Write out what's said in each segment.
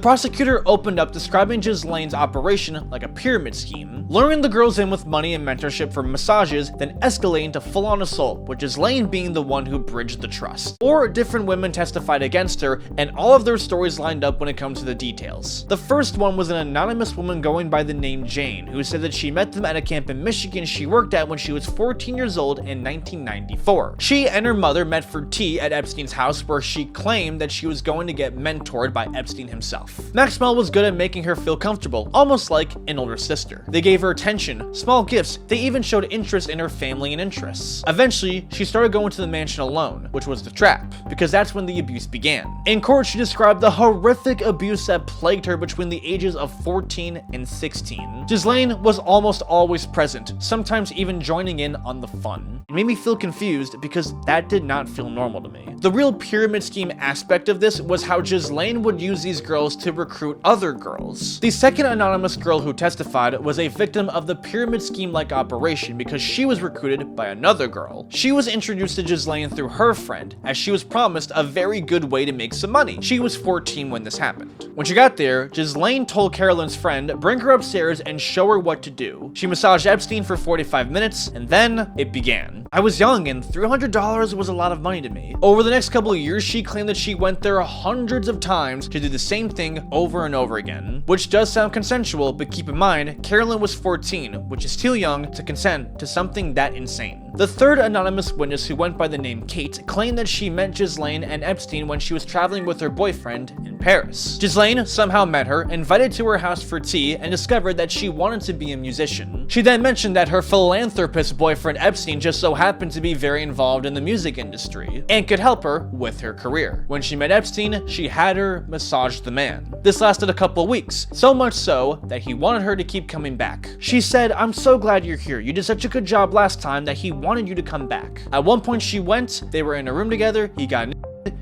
prosecutor opened up describing Ghislaine's operation like a pyramid scheme, luring the girls in with money and mentorship for massages, then escalating to full-on assault, with Ghislaine being the one who bridged the trust. 4 different women testified against her, and all of their stories lined up when it comes to the details. The first one was an anonymous woman going by the name Jane, who said that she met them at a camp in Michigan she worked at when she was 14 years old in 1994. She and her mother met for tea at Epstein's house, where she claimed that she was going to get mentored by Epstein himself. Maxwell was good at making her feel comfortable, almost like an older sister. They gave her attention, small gifts, they even showed interest in her family and interests. Eventually, she started going to the mansion alone, which was the trap, because that's when the abuse began. In court, she described the horrific abuse that plagued her between the ages of 14 and 16. Ghislaine was almost always present, sometimes even joining in on the fun. It made me feel confused because that did not feel normal to me. The real pyramid scheme aspect of this was how Ghislaine would use these girls to recruit other girls. The second anonymous girl who testified was a victim of the pyramid scheme-like operation because she was recruited by another girl. She was introduced to Ghislaine through her friend, as she was promised a very good way to make some money. She was 14 when this happened. When she got there, Ghislaine told Carolyn's friend bring her upstairs and show her what to do. She massaged Epstein for 45 minutes, and then it began. I was young and $300 was a lot of money to me. Over the next couple of years, she claimed that she went there hundreds of times to do the same thing over and over again, which does sound consensual, but keep in mind, Carolyn was 14, which is too young to consent to something that insane. The third anonymous witness, who went by the name Kate, claimed that she met Ghislaine and Epstein when she was traveling with her boyfriend in Paris. Ghislaine somehow met her, invited to her house for tea, and discovered that she wanted to be a musician. She then mentioned that her philanthropist boyfriend Epstein just so happened to be very involved in the music industry and could help her with her career. When she met Epstein, she had her massage the man. This lasted a couple weeks, so much so that he wanted her to keep coming back. She said, "I'm so glad you're here. You did such a good job last time that he wanted you to come back." At one point she went, they were in a room together, he got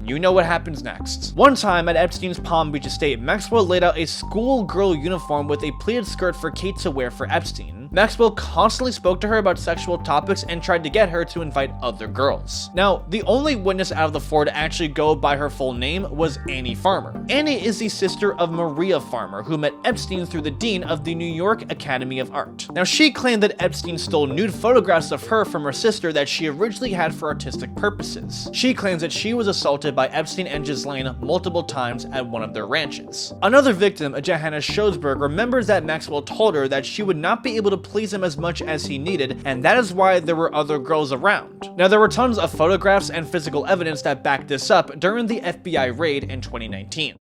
you know what happens next. One time at Epstein's Palm Beach estate, Maxwell laid out a schoolgirl uniform with a pleated skirt for Kate to wear for Epstein. Maxwell constantly spoke to her about sexual topics and tried to get her to invite other girls. Now, the only witness out of the 4 to actually go by her full name was Annie Farmer. Annie is the sister of Maria Farmer, who met Epstein through the dean of the New York Academy of Art. Now, she claimed that Epstein stole nude photographs of her from her sister that she originally had for artistic purposes. She claims that she was assaulted by Epstein and Ghislaine multiple times at one of their ranches. Another victim, Johanna Schosberg, remembers that Maxwell told her that she would not be able to please him as much as he needed, and that is why there were other girls around. Now, there were tons of photographs and physical evidence that backed this up during the FBI raid in 2019.